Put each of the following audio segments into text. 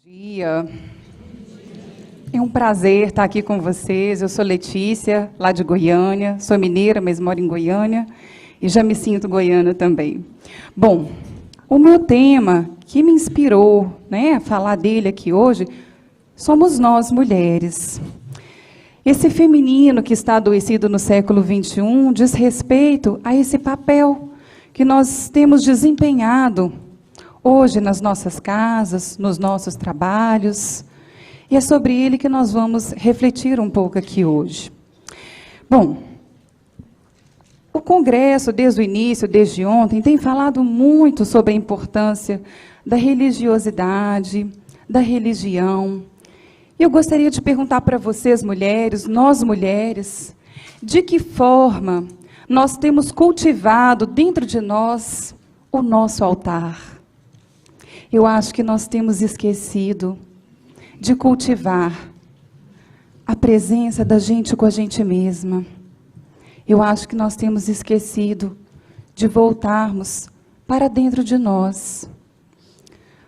Dia. É um prazer estar aqui com vocês. Eu sou Letícia, lá de Goiânia. Sou mineira, mas moro em Goiânia. E já me sinto goiana também. Bom, o meu tema que me inspirou, a falar dele aqui hoje, somos nós, mulheres. Esse feminino que está adoecido no século XXI diz respeito a esse papel que nós temos desempenhado hoje nas nossas casas, nos nossos trabalhos. E é sobre ele que nós vamos refletir um pouco aqui hoje. Bom, o Congresso, desde o início, desde ontem, tem falado muito sobre a importância da religiosidade, da religião. E eu gostaria de perguntar para vocês, mulheres, nós mulheres, de que forma nós temos cultivado dentro de nós o nosso altar. Eu acho que nós temos esquecido de cultivar a presença da gente com a gente mesma. Eu acho que nós temos esquecido de voltarmos para dentro de nós.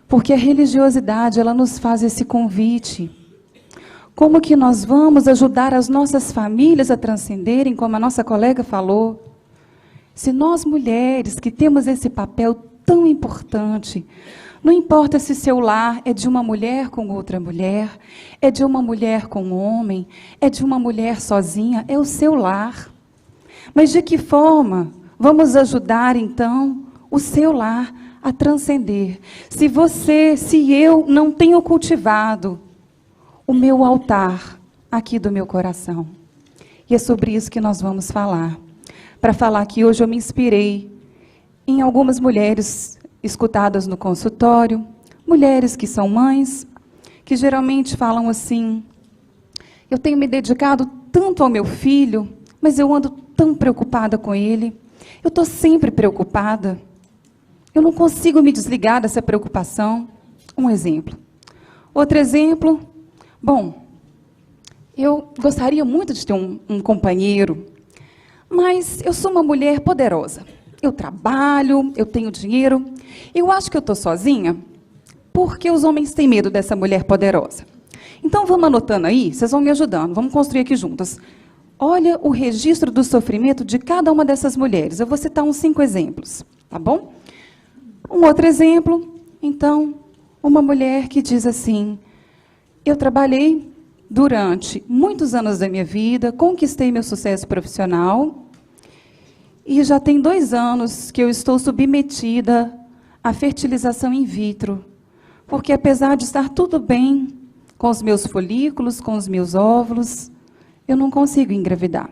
Porque a religiosidade, ela nos faz esse convite. Como que nós vamos ajudar as nossas famílias a transcenderem, como a nossa colega falou? Se nós mulheres que temos esse papel tão importante, não importa se seu lar é de uma mulher com outra mulher, é de uma mulher com um homem, é de uma mulher sozinha, é o seu lar. Mas de que forma vamos ajudar, então, o seu lar a transcender? Se eu não tenho cultivado o meu altar aqui do meu coração. E é sobre isso que nós vamos falar. Para falar que hoje eu me inspirei em algumas mulheres escutadas no consultório, mulheres que são mães, que geralmente falam assim: eu tenho me dedicado tanto ao meu filho, mas eu ando tão preocupada com ele, eu estou sempre preocupada, eu não consigo me desligar dessa preocupação. Um exemplo. Outro exemplo, bom, eu gostaria muito de ter um companheiro, mas eu sou uma mulher poderosa. Eu trabalho, eu tenho dinheiro. Eu acho que eu estou sozinha porque os homens têm medo dessa mulher poderosa. Então, vamos anotando aí, vocês vão me ajudando, vamos construir aqui juntas. Olha o registro do sofrimento de cada uma dessas mulheres. Eu vou citar uns 5 exemplos, tá bom? Um outro exemplo, então, uma mulher que diz assim: eu trabalhei durante muitos anos da minha vida, conquistei meu sucesso profissional, e já tem 2 anos que eu estou submetida à fertilização in vitro, porque apesar de estar tudo bem com os meus folículos, com os meus óvulos, eu não consigo engravidar.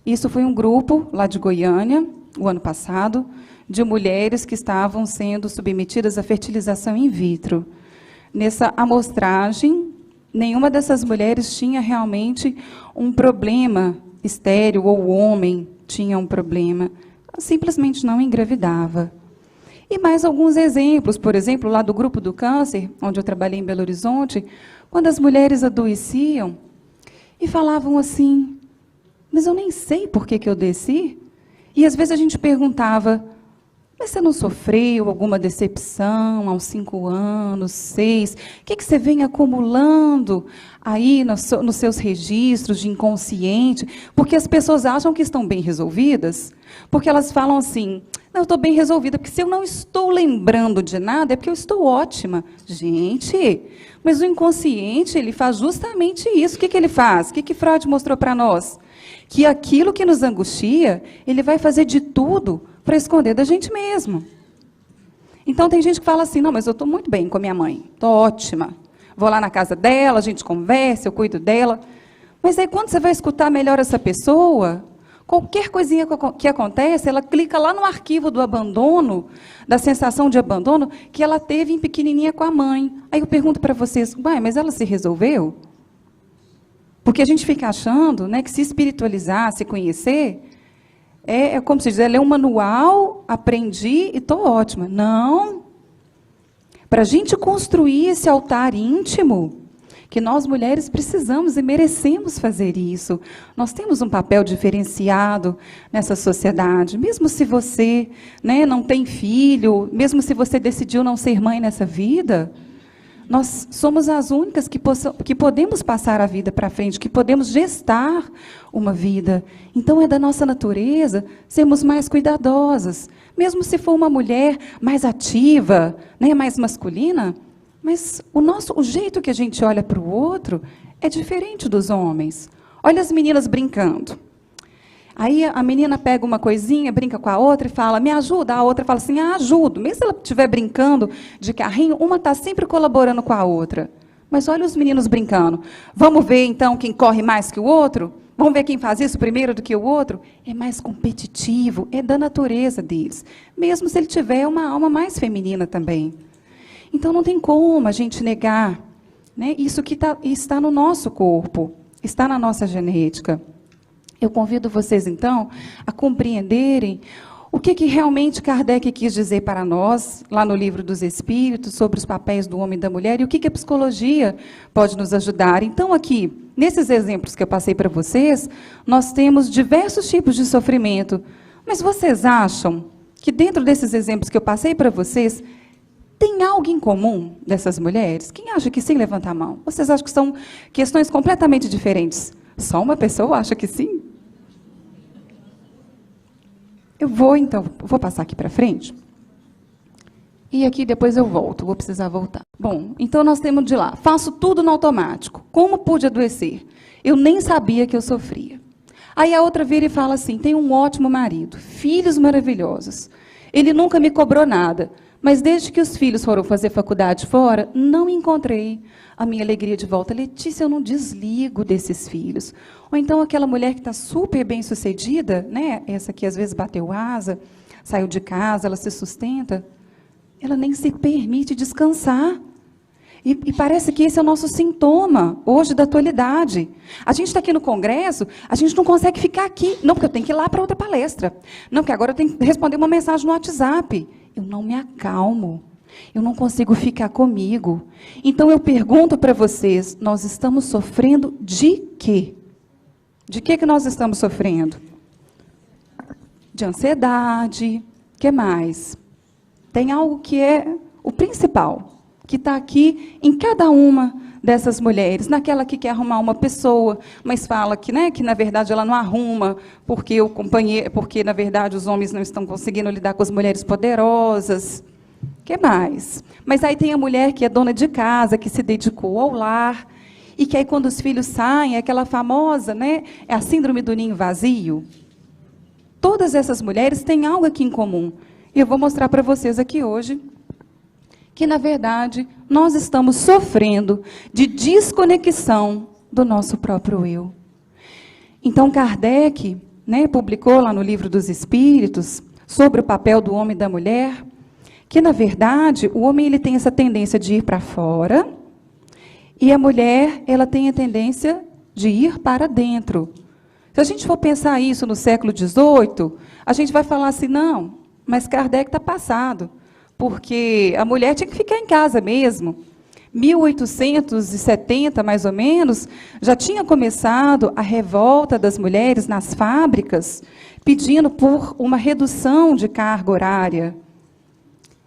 Isso foi um grupo lá de Goiânia, o ano passado, de mulheres que estavam sendo submetidas à fertilização in vitro. Nessa amostragem, nenhuma dessas mulheres tinha realmente um problema estéril, ou o homem tinha um problema, simplesmente não engravidava. E mais alguns exemplos, por exemplo, lá do grupo do câncer, onde eu trabalhei em Belo Horizonte, quando as mulheres adoeciam e falavam assim: mas eu nem sei por que eu adoeci. E às vezes a gente perguntava: mas você não sofreu alguma decepção aos 5 anos, 6? O que você vem acumulando aí nos seus registros de inconsciente? Porque as pessoas acham que estão bem resolvidas, porque elas falam assim: não, eu estou bem resolvida, porque se eu não estou lembrando de nada, é porque eu estou ótima. Gente, mas o inconsciente, ele faz justamente isso. O que ele faz? O que Freud mostrou para nós? Que aquilo que nos angustia, ele vai fazer de tudo para esconder da gente mesmo. Então, tem gente que fala assim: não, mas eu estou muito bem com a minha mãe, estou ótima. Vou lá na casa dela, a gente conversa, eu cuido dela. Mas aí, quando você vai escutar melhor essa pessoa, qualquer coisinha que acontece, ela clica lá no arquivo do abandono, da sensação de abandono, que ela teve em pequenininha com a mãe. Aí eu pergunto para vocês: mas ela se resolveu? Porque a gente fica achando, que se espiritualizar, se conhecer, é como se diz, ela é um manual, aprendi e estou ótima. Não. Para a gente construir esse altar íntimo, que nós mulheres precisamos e merecemos fazer isso. Nós temos um papel diferenciado nessa sociedade. Mesmo se você, não tem filho, mesmo se você decidiu não ser mãe nessa vida, Nós somos as únicas que podemos passar a vida para frente, que podemos gestar uma vida. Então, é da nossa natureza sermos mais cuidadosas. Mesmo se for uma mulher mais ativa, né, mais masculina, mas o jeito que a gente olha para o outro é diferente dos homens. Olha as meninas brincando. Aí a menina pega uma coisinha, brinca com a outra e fala, me ajuda. A outra fala assim, ajudo. Mesmo se ela estiver brincando de carrinho, uma está sempre colaborando com a outra. Mas olha os meninos brincando. Vamos ver, então, quem corre mais que o outro? Vamos ver quem faz isso primeiro do que o outro? É mais competitivo, é da natureza deles. Mesmo se ele tiver uma alma mais feminina também. Então, não tem como a gente negar, né, isso que está no nosso corpo, está na nossa genética. Eu convido vocês, então, a compreenderem o que realmente Kardec quis dizer para nós, lá no Livro dos Espíritos, sobre os papéis do homem e da mulher, e o que a psicologia pode nos ajudar. Então, aqui, nesses exemplos que eu passei para vocês, nós temos diversos tipos de sofrimento. Mas vocês acham que, dentro desses exemplos que eu passei para vocês, tem algo em comum dessas mulheres? Quem acha que sim, levanta a mão. Vocês acham que são questões completamente diferentes? Só uma pessoa acha que sim? Eu vou, então, passar aqui para frente. E aqui depois eu volto, vou precisar voltar. Bom, então nós temos de lá. Faço tudo no automático. Como pude adoecer? Eu nem sabia que eu sofria. Aí a outra vira e fala assim, tenho um ótimo marido, filhos maravilhosos. Ele nunca me cobrou nada. Mas desde que os filhos foram fazer faculdade fora, não encontrei a minha alegria de volta. Letícia, eu não desligo desses filhos. Ou então aquela mulher que está super bem sucedida, né? Essa que às vezes bateu asa, saiu de casa, ela se sustenta, ela nem se permite descansar. E parece que esse é o nosso sintoma, hoje, da atualidade. A gente está aqui no Congresso, a gente não consegue ficar aqui. Não, porque eu tenho que ir lá para outra palestra. Não, porque agora eu tenho que responder uma mensagem no WhatsApp. Eu não me acalmo. Eu não consigo ficar comigo. Então, eu pergunto para vocês, nós estamos sofrendo de quê? De que nós estamos sofrendo? De ansiedade. O que mais? Tem algo que é o principal, que está aqui em cada uma dessas mulheres, naquela que quer arrumar uma pessoa, mas fala que, né, que na verdade ela não arruma, porque na verdade os homens não estão conseguindo lidar com as mulheres poderosas. O que mais? Mas aí tem a mulher que é dona de casa, que se dedicou ao lar, e que aí quando os filhos saem, é aquela famosa, né, é a síndrome do ninho vazio. Todas essas mulheres têm algo aqui em comum. E eu vou mostrar para vocês aqui hoje que, na verdade, nós estamos sofrendo de desconexão do nosso próprio eu. Então, Kardec, né, publicou lá no Livro dos Espíritos, sobre o papel do homem e da mulher, que, na verdade, o homem ele tem essa tendência de ir para fora, e a mulher ela tem a tendência de ir para dentro. Se a gente for pensar isso no século XVIII, a gente vai falar assim, não, mas Kardec está passado, porque a mulher tinha que ficar em casa mesmo. 1870, mais ou menos, já tinha começado a revolta das mulheres nas fábricas, pedindo por uma redução de carga horária.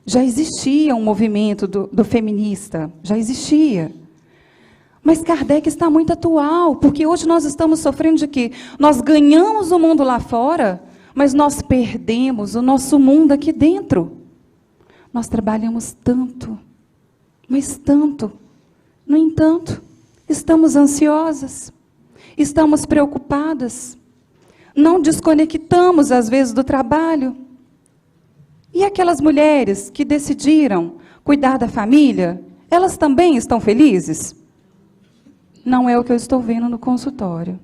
Já existia um movimento do feminista, já existia. Mas Kardec está muito atual, porque hoje nós estamos sofrendo de quê? Nós ganhamos o mundo lá fora, mas nós perdemos o nosso mundo aqui dentro. Nós trabalhamos tanto, mas tanto. No entanto, estamos ansiosas, estamos preocupadas, não desconectamos, às vezes, do trabalho. E aquelas mulheres que decidiram cuidar da família, elas também estão felizes? Não é o que eu estou vendo no consultório.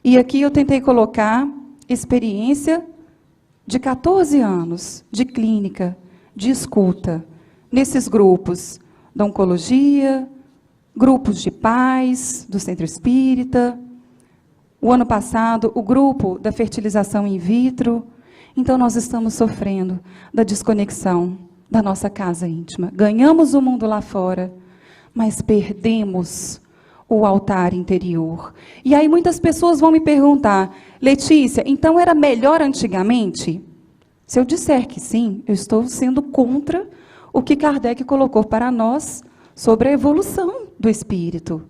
E aqui eu tentei colocar experiência de 14 anos de clínica, de escuta, nesses grupos da oncologia, grupos de pais, do centro espírita, o ano passado, o grupo da fertilização in vitro. Então, nós estamos sofrendo da desconexão da nossa casa íntima. Ganhamos o mundo lá fora, mas perdemos o altar interior. E aí muitas pessoas vão me perguntar, Letícia, então era melhor antigamente? Se eu disser que sim, eu estou sendo contra o que Kardec colocou para nós sobre a evolução do espírito.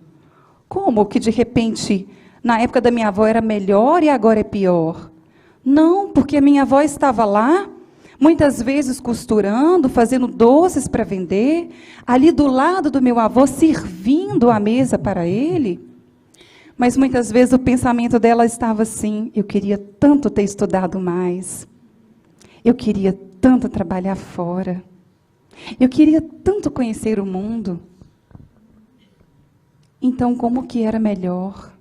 Como que, de repente, na época da minha avó era melhor e agora é pior? Não, porque a minha avó estava lá, muitas vezes costurando, fazendo doces para vender, ali do lado do meu avô, servindo a mesa para ele. Mas muitas vezes o pensamento dela estava assim: eu queria tanto ter estudado mais, eu queria tanto trabalhar fora, eu queria tanto conhecer o mundo. Então, como que era melhor?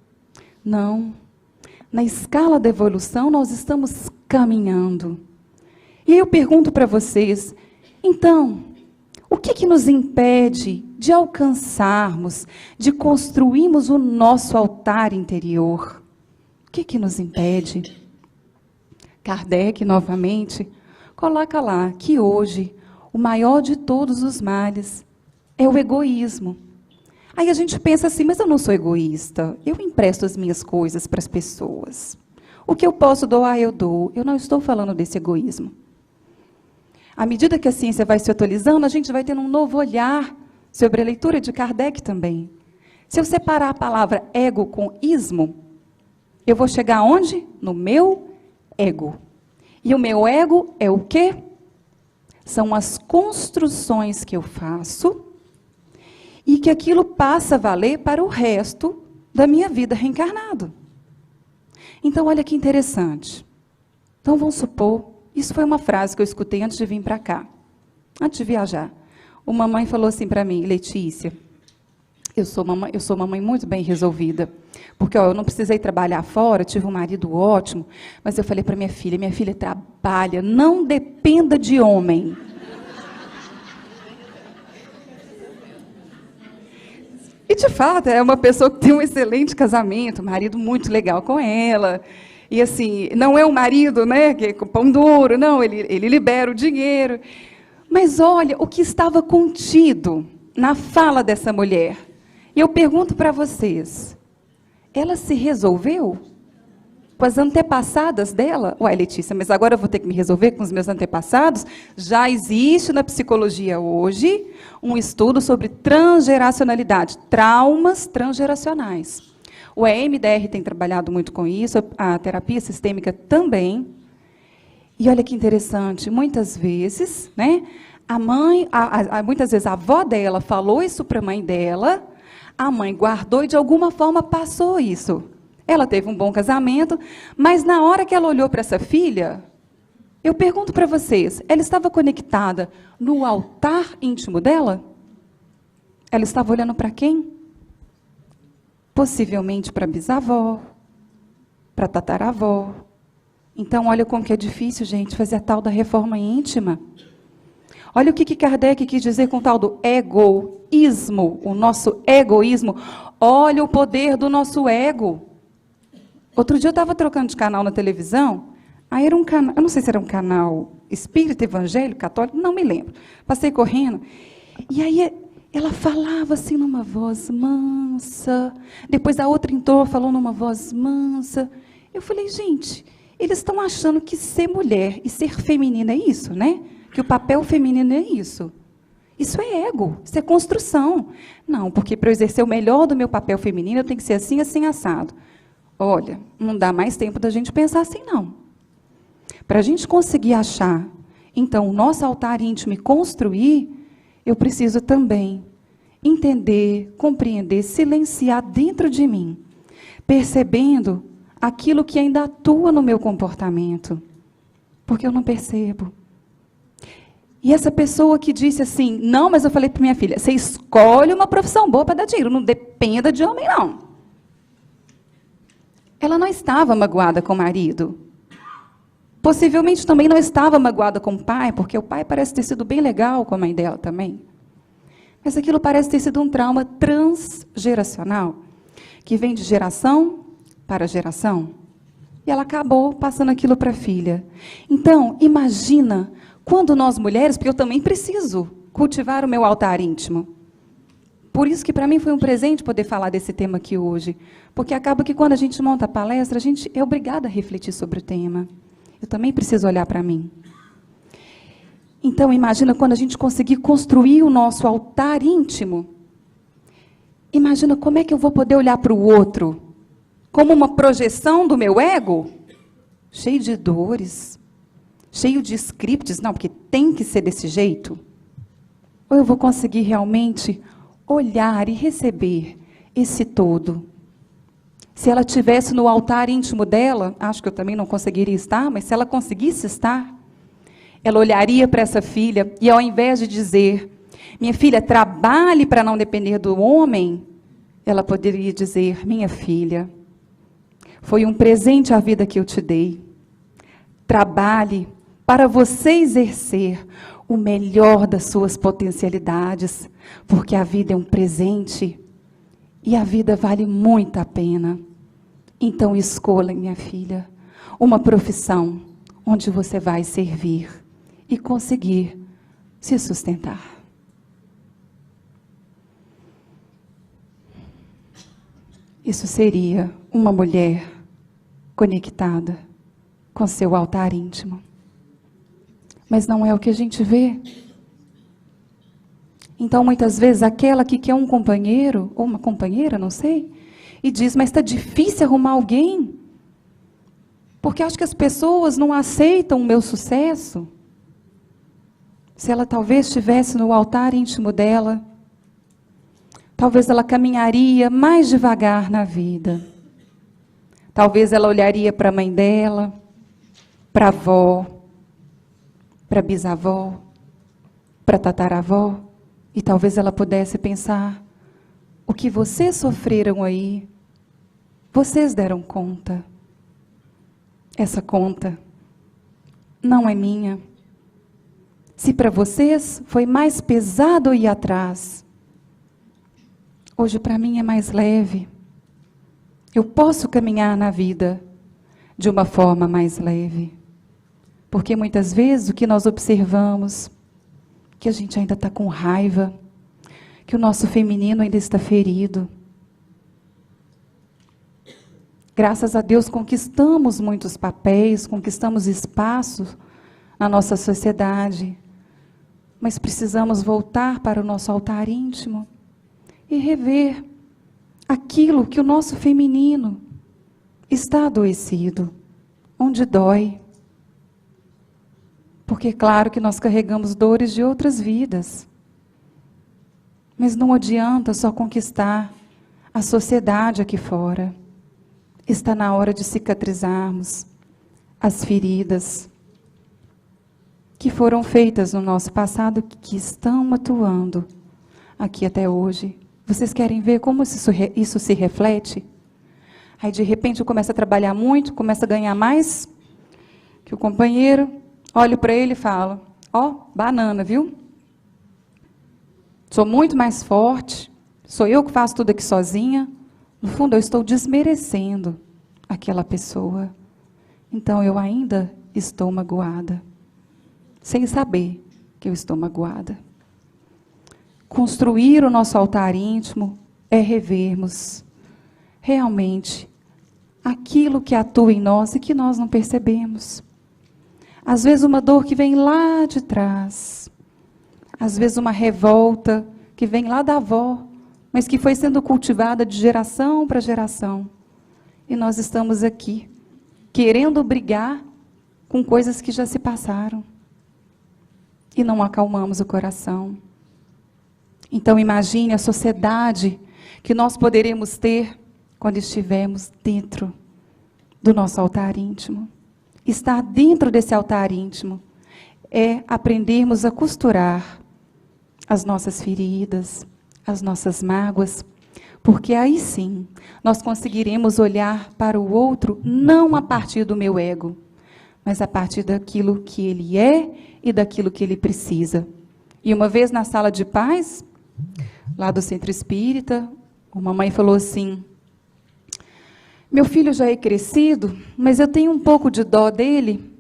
Não. Na escala da evolução, nós estamos caminhando. E aí eu pergunto para vocês, então, o que nos impede de alcançarmos, de construirmos o nosso altar interior? O que nos impede? Kardec, novamente, coloca lá que hoje o maior de todos os males é o egoísmo. Aí a gente pensa assim, mas eu não sou egoísta, eu empresto as minhas coisas para as pessoas. O que eu posso doar, eu dou. Eu não estou falando desse egoísmo. À medida que a ciência vai se atualizando, a gente vai tendo um novo olhar sobre a leitura de Kardec também. Se eu separar a palavra ego com ismo, eu vou chegar aonde? No meu ego. E o meu ego é o quê? São as construções que eu faço e que aquilo passa a valer para o resto da minha vida reencarnado. Então, olha que interessante. Então, vamos supor, isso foi uma frase que eu escutei antes de vir para cá, antes de viajar. Uma mãe falou assim para mim: Letícia, eu sou uma mãe muito bem resolvida, porque eu não precisei trabalhar fora, tive um marido ótimo, mas eu falei para minha filha trabalha, não dependa de homem. E, de fato, é uma pessoa que tem um excelente casamento, um marido muito legal com ela. E, assim, não é um marido, né, que é com pão duro, não, ele libera o dinheiro. Mas, olha, o que estava contido na fala dessa mulher. E eu pergunto para vocês, ela se resolveu com as antepassadas dela? Ué, Letícia, mas agora eu vou ter que me resolver com os meus antepassados? Já existe na psicologia hoje um estudo sobre transgeracionalidade, traumas transgeracionais. O EMDR tem trabalhado muito com isso, a terapia sistêmica também. E olha que interessante, muitas vezes, né, muitas vezes a avó dela falou isso para a mãe dela, a mãe guardou e de alguma forma passou isso. Ela teve um bom casamento, mas na hora que ela olhou para essa filha, eu pergunto para vocês, ela estava conectada no altar íntimo dela? Ela estava olhando para quem? Possivelmente para a bisavó, para a tataravó. Então, olha como que é difícil, gente, fazer a tal da reforma íntima. Olha o que Kardec quis dizer com o tal do egoísmo, o nosso egoísmo. Olha o poder do nosso ego. Outro dia eu estava trocando de canal na televisão, aí era um canal, eu não sei se era um canal espírita, evangélico, católico, não me lembro. Passei correndo, e aí ela falava assim numa voz mansa, depois a outra entrou, falou numa voz mansa. Eu falei, gente, eles estão achando que ser mulher e ser feminina é isso, né? Que o papel feminino é isso. Isso é ego, isso é construção. Não, porque para eu exercer o melhor do meu papel feminino, eu tenho que ser assim, assim, assado. Olha, não dá mais tempo da gente pensar assim, não. Para a gente conseguir achar, então, o nosso altar íntimo e construir, eu preciso também entender, compreender, silenciar dentro de mim, percebendo aquilo que ainda atua no meu comportamento, porque eu não percebo. E essa pessoa que disse assim, não, mas eu falei para minha filha, você escolhe uma profissão boa para dar dinheiro, não dependa de homem, não. Ela não estava magoada com o marido. Possivelmente também não estava magoada com o pai, porque o pai parece ter sido bem legal com a mãe dela também. Mas aquilo parece ter sido um trauma transgeracional, que vem de geração para geração. E ela acabou passando aquilo para a filha. Então, imagina, quando nós mulheres, porque eu também preciso cultivar o meu altar íntimo. Por isso que para mim foi um presente poder falar desse tema aqui hoje. Porque acaba que quando a gente monta a palestra, a gente é obrigada a refletir sobre o tema. Eu também preciso olhar para mim. Então, imagina quando a gente conseguir construir o nosso altar íntimo, imagina como é que eu vou poder olhar para o outro como uma projeção do meu ego? Cheio de dores, cheio de scripts, não, porque tem que ser desse jeito. Ou eu vou conseguir realmente olhar e receber esse todo? Se ela estivesse no altar íntimo dela, acho que eu também não conseguiria estar, mas se ela conseguisse estar, ela olharia para essa filha e, ao invés de dizer, minha filha, trabalhe para não depender do homem, ela poderia dizer, minha filha, foi um presente a vida que eu te dei. Trabalhe para você exercer o melhor das suas potencialidades, porque a vida é um presente e a vida vale muito a pena. Então escolha, minha filha, uma profissão onde você vai servir e conseguir se sustentar. Isso seria uma mulher conectada com seu altar íntimo. Mas não é o que a gente vê. Então, muitas vezes, aquela que quer um companheiro, ou uma companheira, não sei, e diz, mas está difícil arrumar alguém, porque acho que as pessoas não aceitam o meu sucesso. Se ela talvez estivesse no altar íntimo dela, talvez ela caminharia mais devagar na vida. Talvez ela olharia para a mãe dela, para a avó, para a bisavó, para a tataravó, e talvez ela pudesse pensar, o que vocês sofreram aí, vocês deram conta. Essa conta não é minha. Se para vocês foi mais pesado ir atrás, hoje para mim é mais leve. Eu posso caminhar na vida de uma forma mais leve. Porque muitas vezes o que nós observamos, que a gente ainda está com raiva, que o nosso feminino ainda está ferido. Graças a Deus conquistamos muitos papéis, conquistamos espaços na nossa sociedade, mas precisamos voltar para o nosso altar íntimo e rever aquilo que o nosso feminino está adoecido, onde dói. Porque é claro que nós carregamos dores de outras vidas. Mas não adianta só conquistar a sociedade aqui fora. Está na hora de cicatrizarmos as feridas que foram feitas no nosso passado, que estão atuando aqui até hoje. Vocês querem ver como isso se reflete? Aí, de repente, eu começo a trabalhar muito, começo a ganhar mais que o companheiro. Olho para ele e falo, ó, banana, viu? Sou muito mais forte, sou eu que faço tudo aqui sozinha. No fundo, eu estou desmerecendo aquela pessoa. Então, eu ainda estou magoada, sem saber que eu estou magoada. Construir o nosso altar íntimo é revermos realmente aquilo que atua em nós e que nós não percebemos. Às vezes uma dor que vem lá de trás, às vezes uma revolta que vem lá da avó, mas que foi sendo cultivada de geração para geração. E nós estamos aqui, querendo brigar com coisas que já se passaram. E não acalmamos o coração. Então imagine a sociedade que nós poderemos ter quando estivermos dentro do nosso altar íntimo. Estar dentro desse altar íntimo é aprendermos a costurar as nossas feridas, as nossas mágoas, porque aí sim nós conseguiremos olhar para o outro não a partir do meu ego, mas a partir daquilo que ele é e daquilo que ele precisa. E uma vez na sala de paz, lá do Centro Espírita, uma mãe falou assim, meu filho já é crescido, mas eu tenho um pouco de dó dele.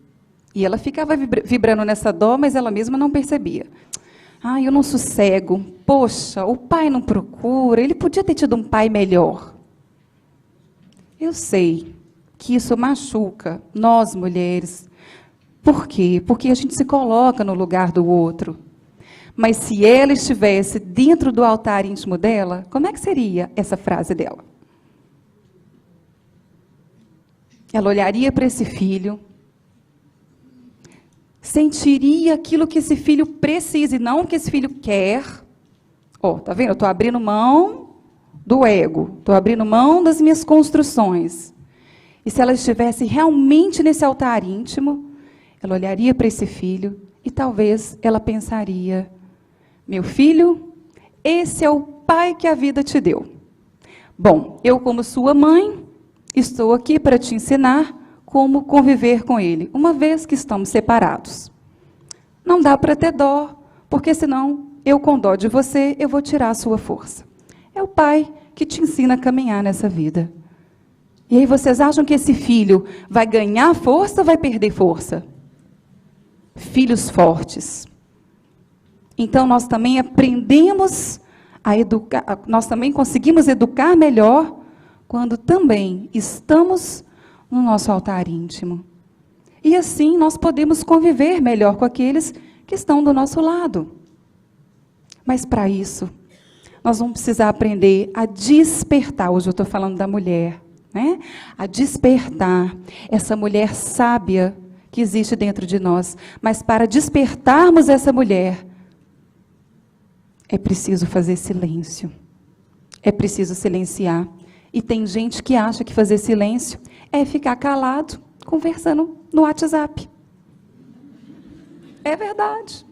E ela ficava vibrando nessa dó, mas ela mesma não percebia. Ah, eu não sossego. Poxa, o pai não procura, ele podia ter tido um pai melhor. Eu sei que isso machuca nós, mulheres. Por quê? Porque a gente se coloca no lugar do outro. Mas se ela estivesse dentro do altar íntimo dela, como é que seria essa frase dela? Ela olharia para esse filho, sentiria aquilo que esse filho precisa e não o que esse filho quer. Ó, tá vendo? Eu estou abrindo mão do ego, estou abrindo mão das minhas construções. E se ela estivesse realmente nesse altar íntimo, ela olharia para esse filho e talvez ela pensaria: meu filho, esse é o pai que a vida te deu. Bom, eu como sua mãe, estou aqui para te ensinar como conviver com ele, uma vez que estamos separados. Não dá para ter dó, porque senão eu com dó de você, eu vou tirar a sua força. É o pai que te ensina a caminhar nessa vida. E aí vocês acham que esse filho vai ganhar força ou vai perder força? Filhos fortes. Então nós também aprendemos a educar, nós também conseguimos educar melhor quando também estamos no nosso altar íntimo. E assim nós podemos conviver melhor com aqueles que estão do nosso lado. Mas para isso, nós vamos precisar aprender a despertar. Hoje eu estou falando da mulher, né? A despertar essa mulher sábia que existe dentro de nós. Mas para despertarmos essa mulher, é preciso fazer silêncio. É preciso silenciar. E tem gente que acha que fazer silêncio é ficar calado, conversando no WhatsApp. É verdade.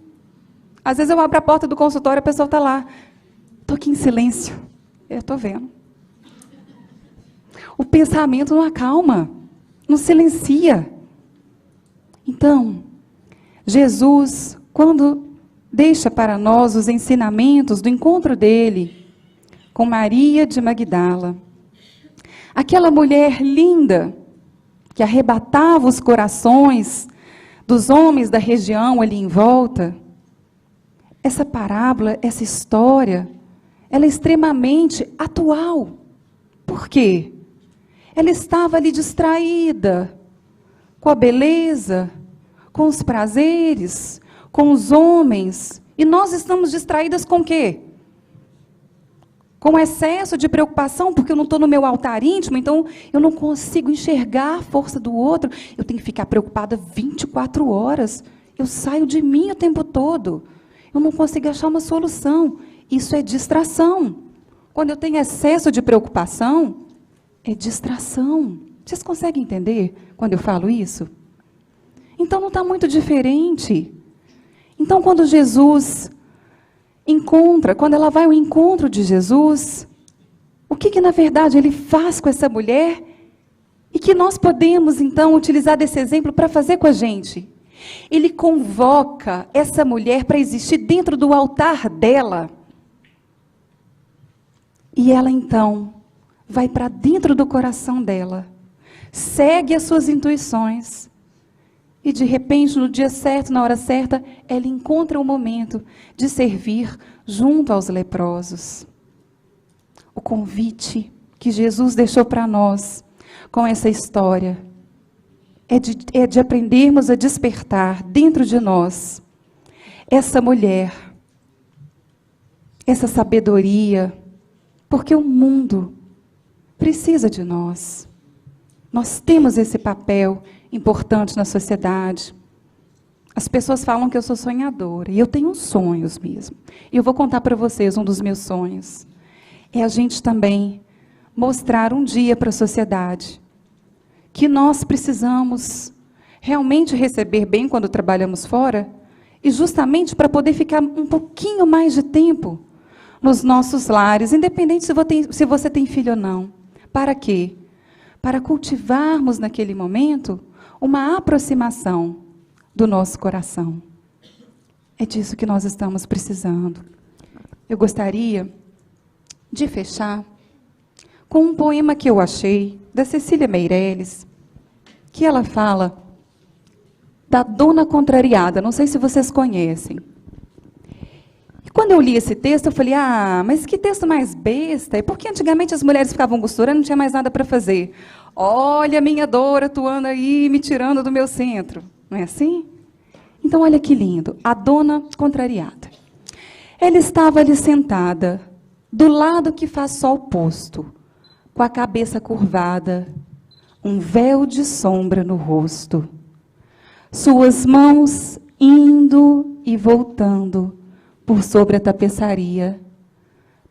Às vezes eu abro a porta do consultório e a pessoa está lá. Estou aqui em silêncio. Eu estou vendo. O pensamento não acalma, não silencia. Então, Jesus, quando deixa para nós os ensinamentos do encontro dele com Maria de Magdala, aquela mulher linda, que arrebatava os corações dos homens da região ali em volta, essa parábola, essa história, ela é extremamente atual. Por quê? Ela estava ali distraída com a beleza, com os prazeres, com os homens. E nós estamos distraídas com o quê? Com excesso de preocupação, porque eu não estou no meu altar íntimo, então eu não consigo enxergar a força do outro. Eu tenho que ficar preocupada 24 horas. Eu saio de mim o tempo todo. Eu não consigo achar uma solução. Isso é distração. Quando eu tenho excesso de preocupação, é distração. Vocês conseguem entender quando eu falo isso? Então não está muito diferente. Então quando Jesus quando ela vai ao encontro de Jesus, o que na verdade ele faz com essa mulher e que nós podemos então utilizar desse exemplo para fazer com a gente? Ele convoca essa mulher para existir dentro do altar dela. E ela então vai para dentro do coração dela, segue as suas intuições. E de repente, no dia certo, na hora certa, ela encontra o momento de servir junto aos leprosos. O convite que Jesus deixou para nós com essa história é de aprendermos a despertar dentro de nós essa mulher, essa sabedoria, porque o mundo precisa de nós. Nós temos esse papel importante na sociedade. As pessoas falam que eu sou sonhadora, e eu tenho sonhos mesmo. E eu vou contar para vocês um dos meus sonhos. É a gente também mostrar um dia para a sociedade que nós precisamos realmente receber bem quando trabalhamos fora, e justamente para poder ficar um pouquinho mais de tempo nos nossos lares, independente se você tem filho ou não. Para quê? Para cultivarmos naquele momento uma aproximação do nosso coração. É disso que nós estamos precisando. Eu gostaria de fechar com um poema que eu achei, da Cecília Meirelles, que ela fala da Dona Contrariada. Não sei se vocês conhecem. E quando eu li esse texto, eu falei, mas que texto mais besta. É porque antigamente as mulheres ficavam costurando, não tinha mais nada para fazer. Olha a minha dor atuando aí, me tirando do meu centro. Não é assim? Então, olha que lindo. A Dona Contrariada. Ela estava ali sentada, do lado que faz sol posto, com a cabeça curvada, um véu de sombra no rosto. Suas mãos indo e voltando por sobre a tapeçaria,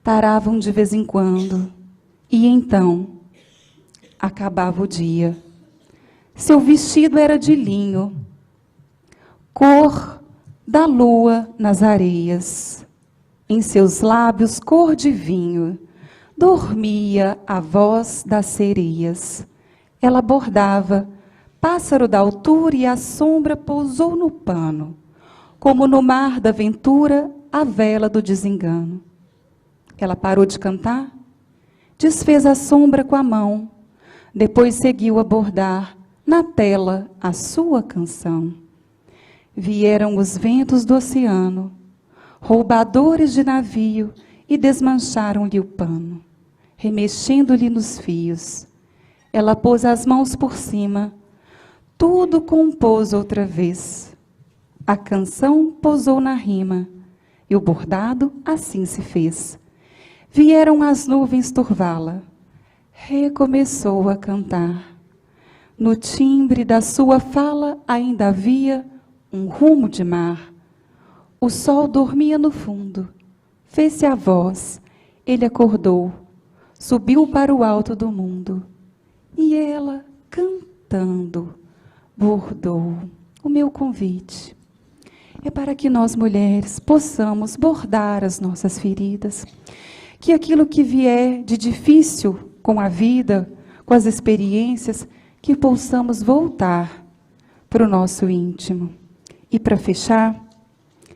paravam de vez em quando, e então acabava o dia. Seu vestido era de linho, cor da lua nas areias. Em seus lábios, cor de vinho, dormia a voz das sereias. Ela bordava, pássaro da altura, e a sombra pousou no pano, como no mar da ventura, a vela do desengano. Ela parou de cantar, desfez a sombra com a mão, depois seguiu a bordar na tela a sua canção. Vieram os ventos do oceano, roubadores de navio, e desmancharam-lhe o pano, remexendo-lhe nos fios. Ela pôs as mãos por cima, tudo compôs outra vez. A canção pousou na rima, e o bordado assim se fez. Vieram as nuvens turvá-la, recomeçou a cantar. No timbre da sua fala ainda havia um rumo de mar. O sol dormia no fundo, fez-se a voz, ele acordou, subiu para o alto do mundo. E ela, cantando, bordou. O meu convite é para que nós, mulheres, possamos bordar as nossas feridas, que aquilo que vier de difícil com a vida, com as experiências, que possamos voltar para o nosso íntimo. E para fechar,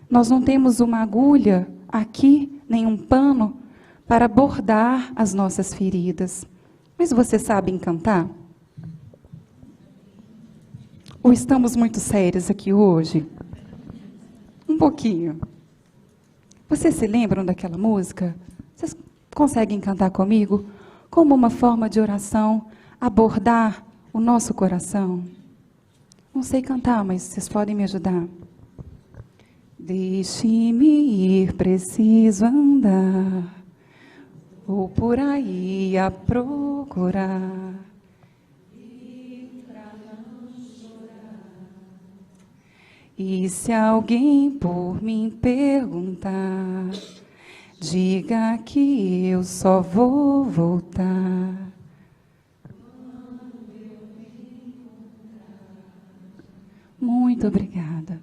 nós não temos uma agulha aqui, nem um pano, para bordar as nossas feridas. Mas vocês sabem cantar? Ou estamos muito sérias aqui hoje? Um pouquinho. Vocês se lembram daquela música? Vocês conseguem cantar comigo? Como uma forma de oração, abordar o nosso coração? Não sei cantar, mas vocês podem me ajudar. Deixe-me ir, preciso andar, vou por aí a procurar, ir pra não chorar. E se alguém por mim perguntar, diga que eu só vou voltar. Muito obrigada.